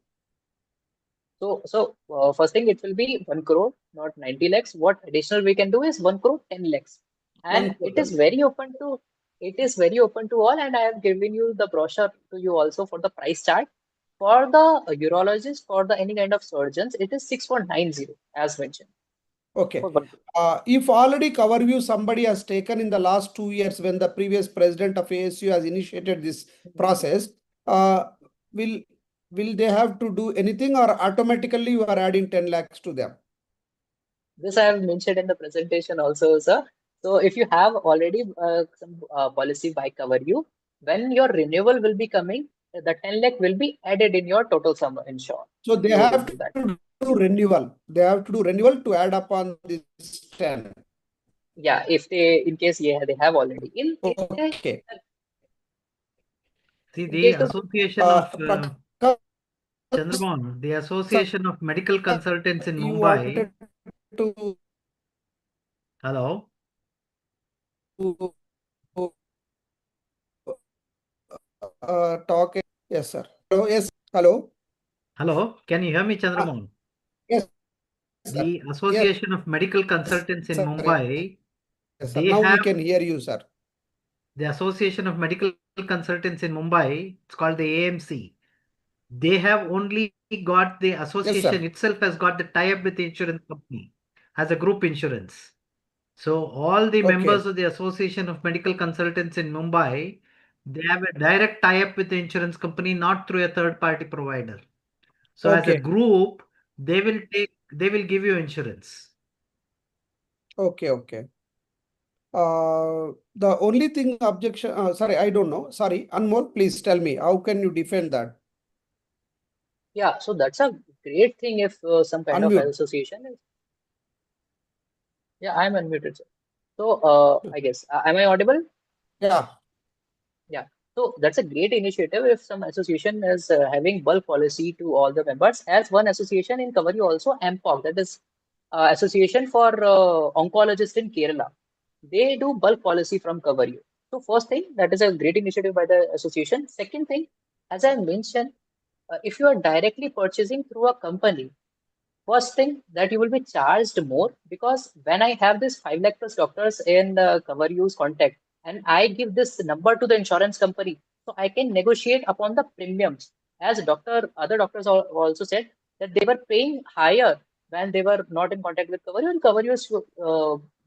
so first thing, it will be 1 crore, not 90 lakhs. What additional we can do is 1 crore 10 lakhs, 1 and crore. it is very open to. it is very open to all, and I have given you the brochure to you also for the price chart. For the urologist, for the any kind of surgeons, it is 6.90 as mentioned Okay. for 1 If already cover view somebody has taken in the last 2 years when the previous president of ASU has initiated this process, will will they have to do anything, or automatically you are adding 10 lakhs to them? This I have mentioned in the presentation also, sir. So if you have already some policy by cover you, when your renewal will be coming, the 10 lakh will be added in your total sum insured. So they You will have do that. to do renewal. They have to do renewal to add up on this 10. Yeah, if they, in case, yeah, they have already. Okay. See, In the case the Association of Prakash, Chandramohan, the Association of Medical Consultants in you Mumbai. wanted to Hello, talk. Yes, sir. Hello. Yes. Hello. hello. Can you hear me, Ah, Chandramohan? yes, sir. The Yes, Association of Medical Consultants in sir. Mumbai, Yes, sir. they Now we have can hear you, sir. the Association of Medical Consultants in Mumbai. It's called the AMC. They have only got the Yes, association sir. itself has got the tie-up with the insurance company as a group insurance. So all the members Okay. of the Association of Medical Consultants in Mumbai, they have a direct tie-up with the insurance company, not through a third-party provider. So as a Okay. group, they will give you insurance. Okay. Okay. The only thing objection, sorry, I don't know. Sorry, Anmol, please tell me, how can you defend that? yeah, so that's a great thing if some kind of Unmute. association is. Yeah, I'm unmuted, sir. So I guess, am I audible? Yeah. Yeah, so that's a great initiative if some association is having bulk policy to all the members. As one association in Cover You also, AMPOC, that is Association for Oncologists in Kerala. They do bulk policy from Cover You. So first thing, that is a great initiative by the association. Second thing, as I mentioned, if you are directly purchasing through a company, first thing that you will be charged more, because when I have this 5 lakh plus doctors in the cover use contact and I give this number to the insurance company, so I can negotiate upon the premiums. As other doctors also said that they were paying higher when they were not in contact with cover you, and cover use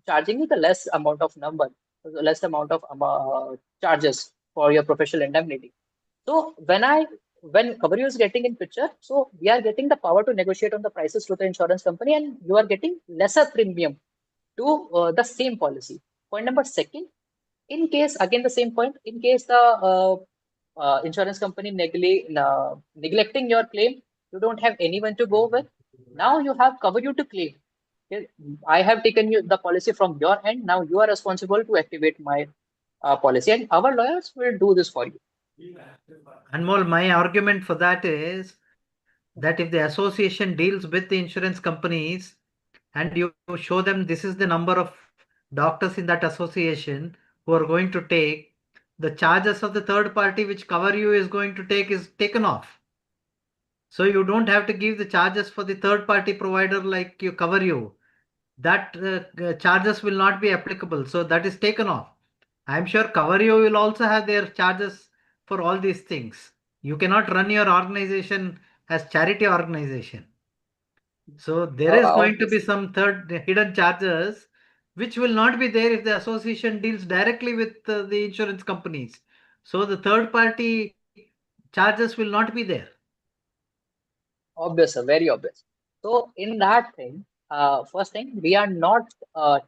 charging you the less amount of number, the less amount of charges for your professional indemnity. So when Coverio is getting in picture, so we are getting the power to negotiate on the prices to the insurance company, and you are getting lesser premium to the same policy. Point number second, in case again the same point, in case the insurance company neglecting your claim, you don't have anyone to go with. Now you have Coverio to claim. Okay, I have taken you the policy from your end. Now you are responsible to activate my policy, and our lawyers will do this for you. Anmol, my argument for that is that if the association deals with the insurance companies and you show them this is the number of doctors in that association who are going to take, the charges of the third party which cover you is going to take is taken off. So you don't have to give the charges for the third party provider like you cover you. That charges will not be applicable. So that is taken off. I'm sure cover you will also have their charges for all these things. You cannot run your organization as charity organization. So there is going to be Obviously. some third hidden charges which will not be there if the association deals directly with the insurance companies. So the third party charges will not be there. Obvious, sir, very obvious. So in that thing, first thing, we are not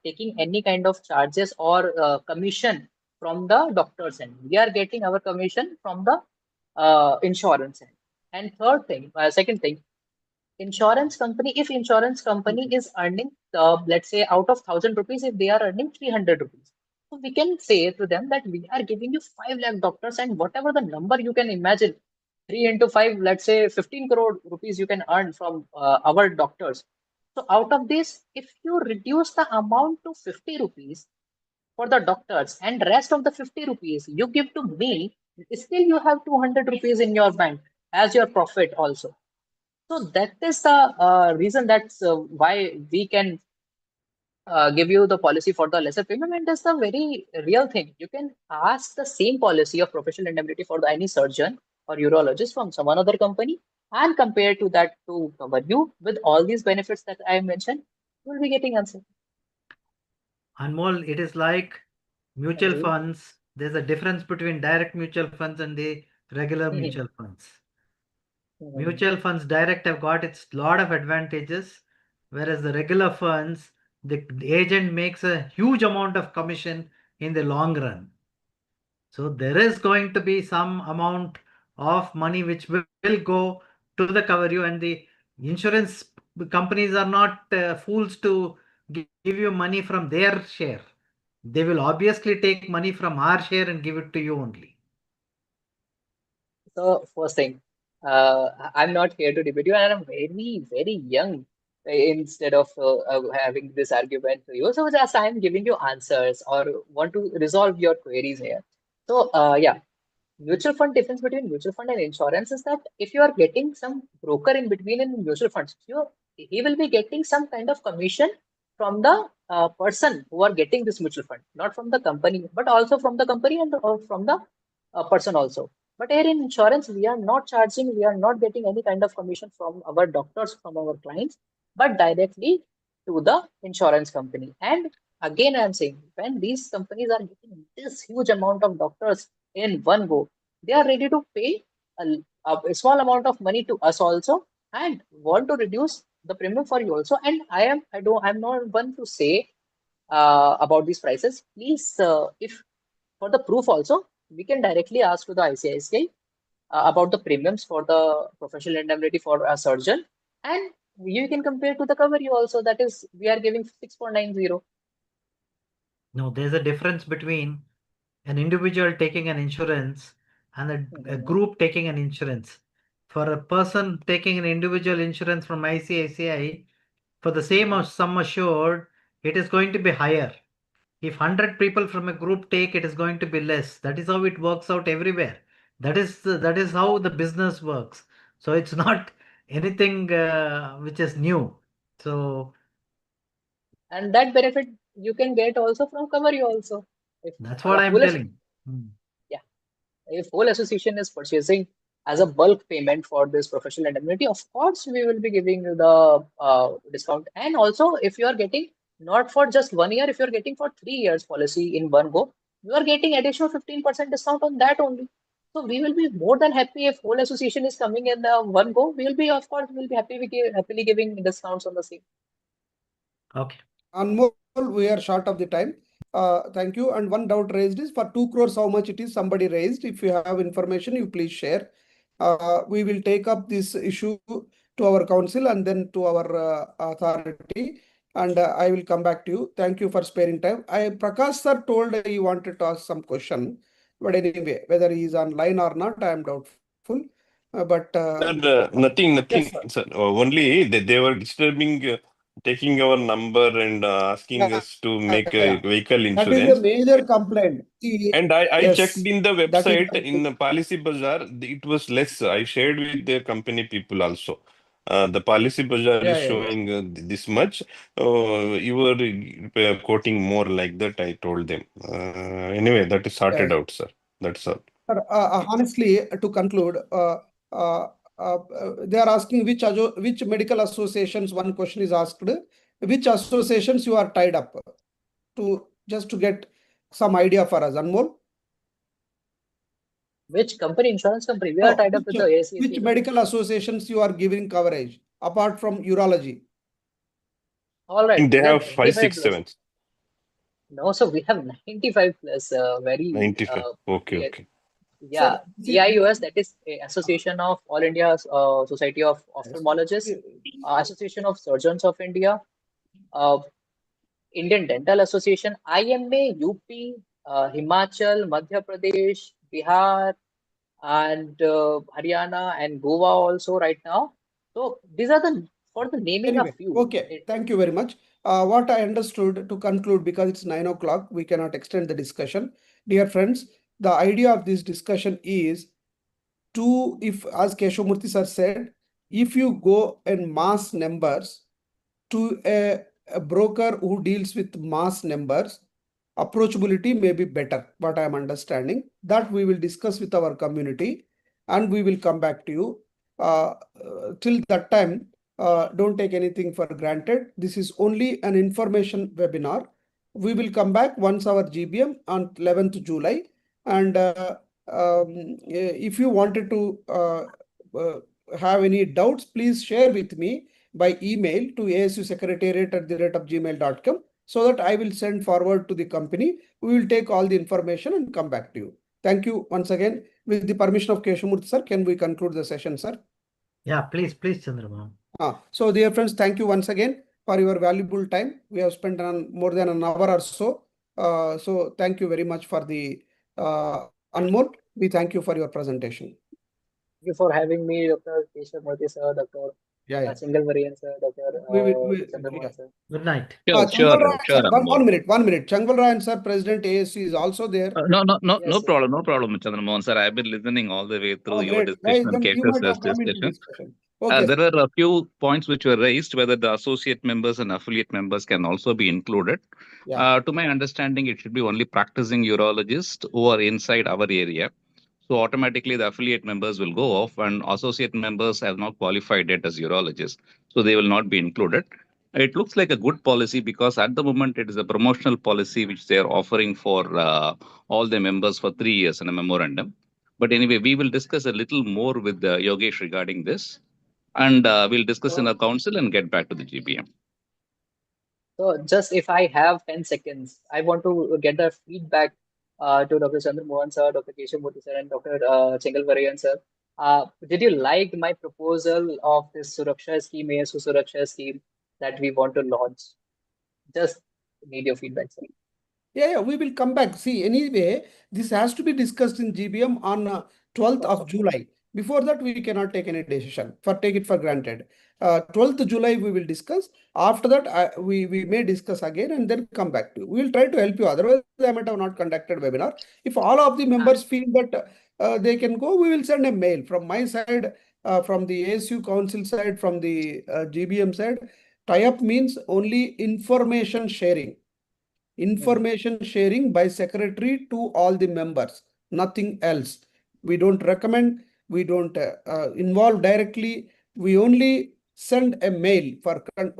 taking any kind of charges or commission from the doctor's end. We are getting our commission from the insurance end. And third thing, second thing, insurance company, if insurance company is earning, let's say out of 1,000 rupees, if they are earning 300 rupees, so we can say to them that we are giving you 5 lakh doctors, and whatever the number you can imagine, 3 into 5, let's say 15 crore rupees you can earn from our doctors. So out of this, if you reduce the amount to 50 rupees for the doctors and rest of the 50 rupees you give to me, still you have 200 rupees in your bank as your profit also. So that is the reason that's why we can give you the policy for the lesser premium, and that's the very real thing. You can ask the same policy of professional indemnity for any surgeon or urologist from some other company and compare to that to cover you with all these benefits that I mentioned. You will be getting answer. Anmol, it is like mutual Continue. funds. There's a difference between direct mutual funds and the regular Mhm. mutual funds. Mhm. Mutual funds direct have got its lot of advantages, whereas the regular funds, the agent makes a huge amount of commission in the long run. So there is going to be some amount of money which will go to the cover you, and the insurance companies are not fools to give you money from their share. They will obviously take money from our share and give it to you only. So first thing, I'm not here to debate you, and I'm very, very young. Instead of having this argument to you, so just I'm giving you answers or want to resolve your queries here. So yeah, mutual fund difference between mutual fund and insurance is that if you are getting some broker in between in mutual funds, he will be getting some kind of commission from the person who are getting this mutual fund, not from the company, but also from the company and from the person also. But here in insurance, we are not charging, we are not getting any kind of commission from our doctors, from our clients, but directly to the insurance company. And again, I'm saying when these companies are getting this huge amount of doctors in one go, they are ready to pay a small amount of money to us also and want to reduce the premium for you also. And I'm not one to say about these prices. Please, if for the proof also, we can directly ask to the ICICI about the premiums for the professional indemnity for a surgeon, and you can compare to the cover you also. That is, we are giving 6.90. No, there's a difference between an individual taking an insurance and a Mhm. group taking an insurance. For a person taking an individual insurance from ICICI, for the same Mhm. sum assured, it is going to be higher. If 100 people from a group take, it is going to be less. That is how it works out everywhere. That is how the business works. So it's not anything which is new. So And that benefit you can get also from cover you also. If that's what a I'm whole telling. Hmm. yeah, if whole association is purchasing as a bulk payment for this professional indemnity, of course we will be giving you the discount. And also, if you are getting not for just 1 year, if you are getting for 3 years policy in one go, you are getting additional 15% discount on that only. So we will be more than happy if whole association is coming in one go. We will be, of course, we will be happy happily giving discounts on the same. Okay. Anmol, we are short of the time. Thank you. And one doubt raised is for 2 crores, how much it is? Somebody raised. If you have information, you please share. We will take up this issue to our council and then to our authority. And I will come back to you. Thank you for sparing time. Prakash sir told he wanted to ask some question. But anyway, whether he is online or not, I am doubtful. But Sir, nothing, yes, nothing, sir. sir. Only they were disturbing, taking our number and asking Yeah, us to make a yeah. vehicle That is a insurance. major complaint. And I checked Yes, in the that is website the in Policy Bazaar, it was less. I shared with their company people also. The Policy Bazaar is yeah. showing this much. You were quoting more like that, I told them. Anyway, that is Yeah, sorted yeah. out, sir. That's all. Sir, honestly, to conclude, uh, they are asking which medical associations. One question is asked, which associations you are tied up to, just to get some idea for us. Anmol, Which company, insurance company? We are no, tied up with the which ACC. medical associations you are giving coverage apart from urology? All I right, think they we have have five, 95 six, plus. seven, No, so we have 95 plus. Very 95. Okay, yeah, okay. yeah. Sir, AIUS, that is Association of All India Society of yes. Ophthalmologists, Association of Surgeons of India, uh, Indian Dental Association, IMA, UP, Himachal, Madhya Pradesh, Bihar, and Haryana and Goa also right now. So these are the for the naming a Anyway, few. okay. Thank you very much. What I understood, to conclude, because it's 9 o'clock, we cannot extend the discussion. Dear friends, the idea of this discussion is to, if, as Keshavamurthy sir said, if you go in mass numbers to a a broker who deals with mass numbers, approachability may be better, what I am understanding. That we will discuss with our community and we will come back to you. Till that time, don't take anything for granted. This is only an information webinar. We will come back once our GBM on 11th July. And if you wanted to have any doubts, please share with me by email to asusecretariat@gmail.com so that I will send forward to the company. We will take all the information and come back to you. Thank you once again. With the permission of Keshamurthy sir, can we conclude the session, sir? Yeah, please, Chandramohan. So dear friends, thank you once again for your valuable time. We have spent on more than an hour or so. So thank you very much for the Anmol. We thank you for your presentation. Thank you for having me, Dr. Keshav sir, Dr. Yeah. Singalvarian sir, Dr. Chandramohan sir. Good night. Sure, Changal Rai, sure, sir, Anmol. one minute. Changal Rai sir, President ASC is also there. No Yes, sir. problem, Chandramohan sir. I've been listening all the way through Oh, your great. Guys, discussion and then you cases might have come into discussion. discussion. Okay. There were a few points which were raised, whether the associate members and affiliate members can also be included. Yeah. To my understanding, it should be only practicing urologists who are inside our area. So automatically the affiliate members will go off and associate members have not qualified yet as urologists. So they will not be included. It looks like a good policy because at the moment it is a promotional policy which they are offering for all the members for 3 years in a memorandum. But anyway, we will discuss a little more with Yogesh regarding this. And we'll discuss in our council and get back to the GBM. So just if I have 10 seconds, I want to get the feedback to Dr. Chandramohan sir, Dr. Keshav sir, and Dr. Chengalvarayan sir. Did you like my proposal of this Suraksha scheme, ASU Suraksha scheme that we want to launch? Just need your feedback, sir. Yeah, we will come back. See, anyway, this has to be discussed in GBM on 12th of July. Before that, we cannot take any decision. Take it for granted. 12th July, we will discuss. After that, we may discuss again and then come back to you. We will try to help you. Otherwise, I might have not conducted webinar. If all of the members feel that they can go, we will send a mail from my side, from the ASU Council side, from the GBM side. Tie-up means only information sharing. Information sharing by secretary to all the members, nothing else. We don't recommend, we don't involve directly. We only send a mail.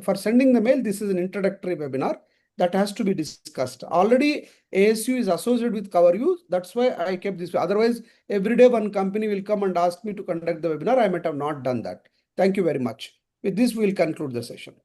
For sending the mail, this is an introductory webinar that has to be discussed. Already ASU is associated with Cover You. That's why I kept this. Otherwise, every day one company will come and ask me to conduct the webinar. I might have not done that. Thank you very much. With this, we'll conclude the session.